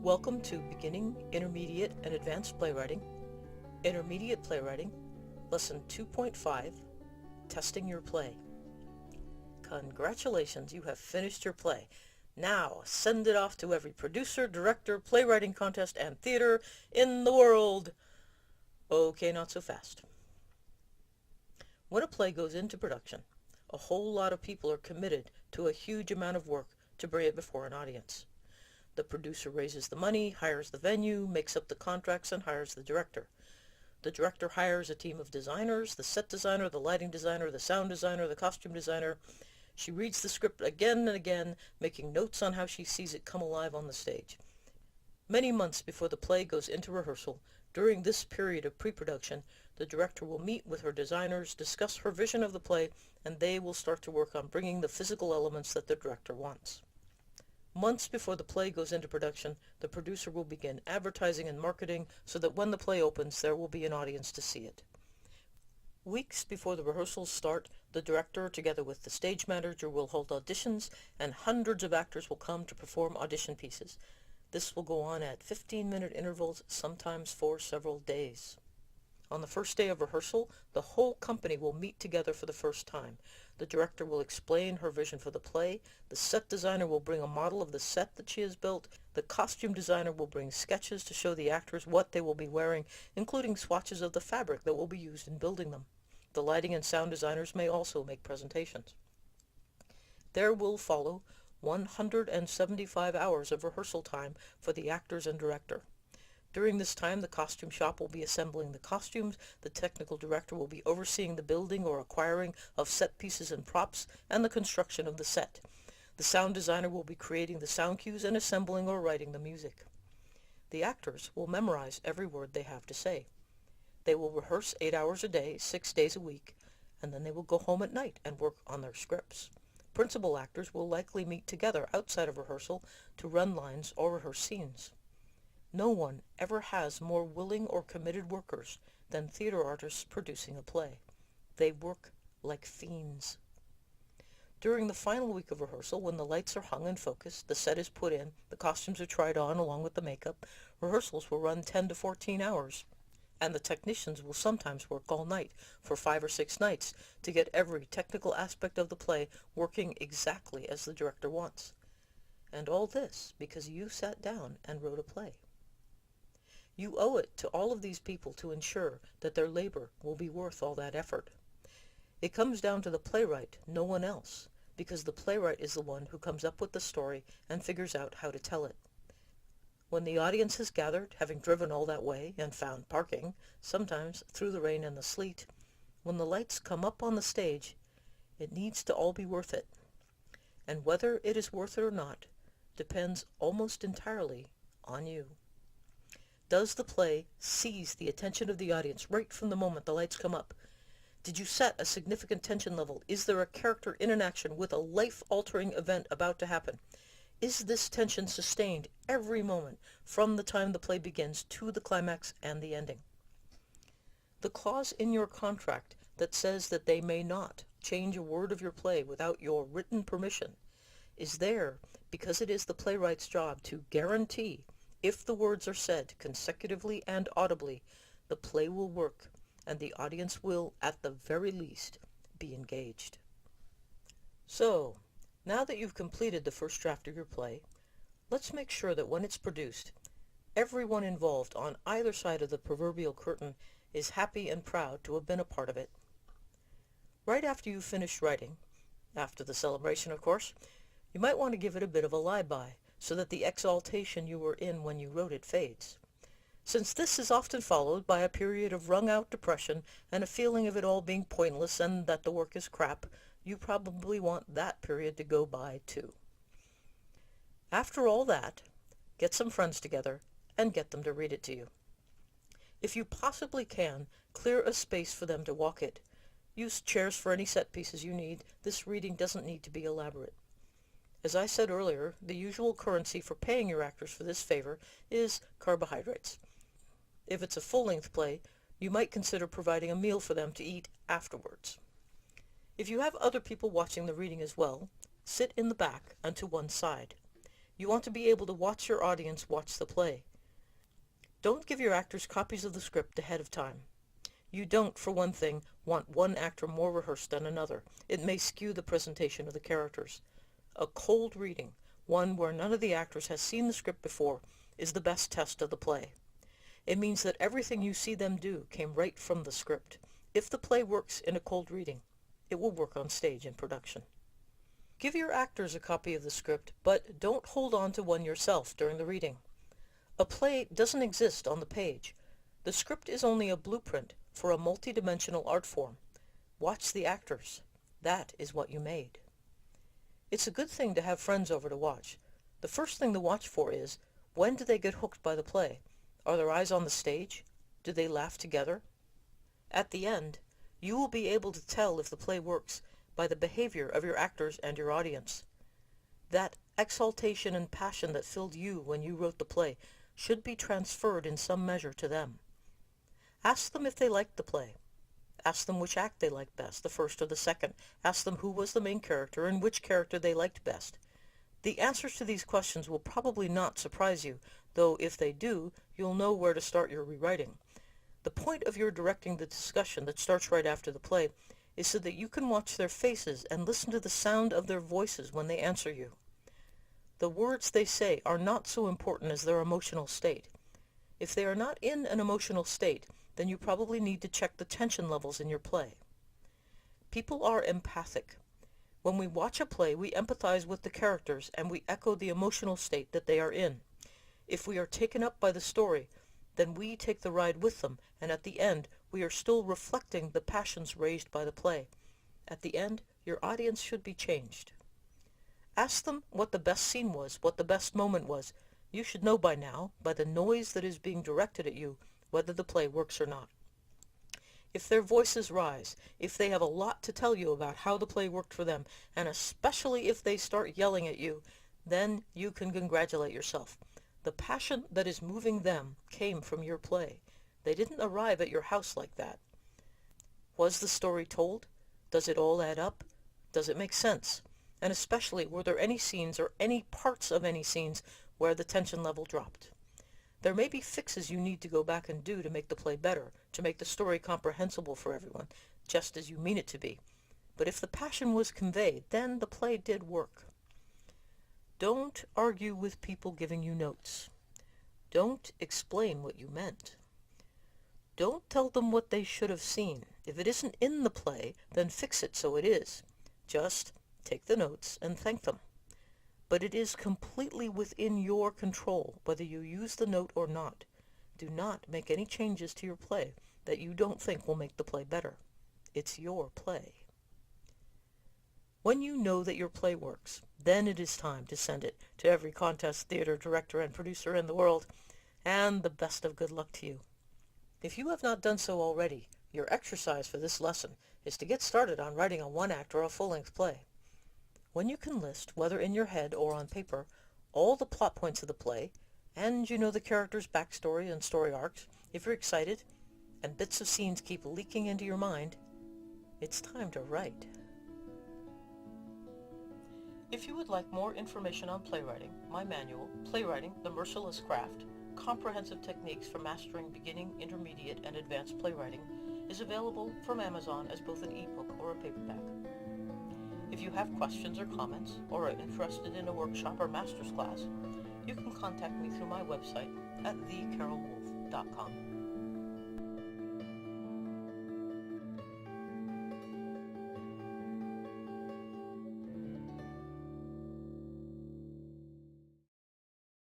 Welcome to Beginning, Intermediate, and Advanced Playwriting, Intermediate Playwriting, Lesson 2.5, Testing Your Play. Congratulations, you have finished your play. Now, send it off to every producer, director, playwriting contest, and theater in the world. Okay, not so fast. When a play goes into production, a whole lot of people are committed to a huge amount of work to bring it before an audience. The producer raises the money, hires the venue, makes up the contracts, and hires the director. The director hires a team of designers, the set designer, the lighting designer, the sound designer, the costume designer. She reads the script again and again, making notes on how she sees it come alive on the stage. Many months before the play goes into rehearsal, during this period of pre-production, the director will meet with her designers, discuss her vision of the play, and they will start to work on bringing the physical elements that the director wants. Months before the play goes into production, the producer will begin advertising and marketing so that when the play opens, there will be an audience to see it. Weeks before the rehearsals start, the director, together with the stage manager, will hold auditions, and hundreds of actors will come to perform audition pieces. This will go on at 15-minute intervals, sometimes for several days. On the first day of rehearsal, the whole company will meet together for the first time. The director will explain her vision for the play, the set designer will bring a model of the set that she has built, the costume designer will bring sketches to show the actors what they will be wearing, including swatches of the fabric that will be used in building them. The lighting and sound designers may also make presentations. There will follow 175 hours of rehearsal time for the actors and director. During this time, the costume shop will be assembling the costumes, the technical director will be overseeing the building or acquiring of set pieces and props, and the construction of the set. The sound designer will be creating the sound cues and assembling or writing the music. The actors will memorize every word they have to say. They will rehearse 8 hours a day, 6 days a week, and then they will go home at night and work on their scripts. Principal actors will likely meet together outside of rehearsal to run lines or rehearse scenes. No one ever has more willing or committed workers than theater artists producing a play. They work like fiends. During the final week of rehearsal, when the lights are hung and focused, the set is put in, the costumes are tried on along with the makeup, rehearsals will run 10 to 14 hours. And the technicians will sometimes work all night for 5 or 6 nights to get every technical aspect of the play working exactly as the director wants. And all this because you sat down and wrote a play. You owe it to all of these people to ensure that their labor will be worth all that effort. It comes down to the playwright, no one else, because the playwright is the one who comes up with the story and figures out how to tell it. When the audience has gathered, having driven all that way and found parking, sometimes through the rain and the sleet, when the lights come up on the stage, it needs to all be worth it. And whether it is worth it or not depends almost entirely on you. Does the play seize the attention of the audience right from the moment the lights come up? Did you set a significant tension level? Is there a character in an action with a life-altering event about to happen? Is this tension sustained every moment from the time the play begins to the climax and the ending? The clause in your contract that says that they may not change a word of your play without your written permission is there because it is the playwright's job to guarantee, if the words are said consecutively and audibly, the play will work and the audience will, at the very least, be engaged. So, now that you've completed the first draft of your play, let's make sure that when it's produced, everyone involved on either side of the proverbial curtain is happy and proud to have been a part of it. Right after you've finished writing, after the celebration of course, you might want to give it a bit of a lie-by, so that the exaltation you were in when you wrote it fades. Since this is often followed by a period of wrung-out depression and a feeling of it all being pointless and that the work is crap, you probably want that period to go by too. After all that, get some friends together and get them to read it to you. If you possibly can, clear a space for them to walk it. Use chairs for any set pieces you need. This reading doesn't need to be elaborate. As I said earlier, the usual currency for paying your actors for this favor is carbohydrates. If it's a full-length play, you might consider providing a meal for them to eat afterwards. If you have other people watching the reading as well, sit in the back and to one side. You want to be able to watch your audience watch the play. Don't give your actors copies of the script ahead of time. You don't, for one thing, want one actor more rehearsed than another. It may skew the presentation of the characters. A cold reading, one where none of the actors has seen the script before, is the best test of the play. It means that everything you see them do came right from the script. If the play works in a cold reading, it will work on stage in production. Give your actors a copy of the script, but don't hold on to one yourself during the reading. A play doesn't exist on the page. The script is only a blueprint for a multi-dimensional art form. Watch the actors. That is what you made. It's a good thing to have friends over to watch. The first thing to watch for is, when do they get hooked by the play? Are their eyes on the stage? Do they laugh together? At the end, you will be able to tell if the play works by the behavior of your actors and your audience. That exaltation and passion that filled you when you wrote the play should be transferred in some measure to them. Ask them if they liked the play. Ask them which act they liked best, the first or the second. Ask them who was the main character and which character they liked best. The answers to these questions will probably not surprise you, though if they do, you'll know where to start your rewriting. The point of your directing the discussion that starts right after the play is so that you can watch their faces and listen to the sound of their voices when they answer you. The words they say are not so important as their emotional state. If they are not in an emotional state, then you probably need to check the tension levels in your play. People are empathic. When we watch a play, we empathize with the characters and we echo the emotional state that they are in. If we are taken up by the story, then we take the ride with them, and at the end, we are still reflecting the passions raised by the play. At the end, your audience should be changed. Ask them what the best scene was, what the best moment was. You should know by now, by the noise that is being directed at you, whether the play works or not. If their voices rise, if they have a lot to tell you about how the play worked for them, and especially if they start yelling at you, then you can congratulate yourself. The passion that is moving them came from your play. They didn't arrive at your house like that. Was the story told? Does it all add up? Does it make sense? And especially, were there any scenes or any parts of any scenes where the tension level dropped? There may be fixes you need to go back and do to make the play better, to make the story comprehensible for everyone, just as you mean it to be. But if the passion was conveyed, then the play did work. Don't argue with people giving you notes. Don't explain what you meant. Don't tell them what they should have seen. If it isn't in the play, then fix it so it is. Just take the notes and thank them. But it is completely within your control whether you use the note or not. Do not make any changes to your play that you don't think will make the play better. It's your play. When you know that your play works, then it is time to send it to every contest theater director and producer in the world, and the best of good luck to you. If you have not done so already, your exercise for this lesson is to get started on writing a one-act or a full-length play. When you can list, whether in your head or on paper, all the plot points of the play, and you know the character's backstory and story arcs, if you're excited, and bits of scenes keep leaking into your mind, it's time to write. If you would like more information on playwriting, my manual, Playwriting, the Merciless Craft, Comprehensive Techniques for Mastering Beginning, Intermediate, and Advanced Playwriting, is available from Amazon as both an ebook or a paperback. If you have questions or comments, or are interested in a workshop or master's class, you can contact me through my website at thecarolwolf.com.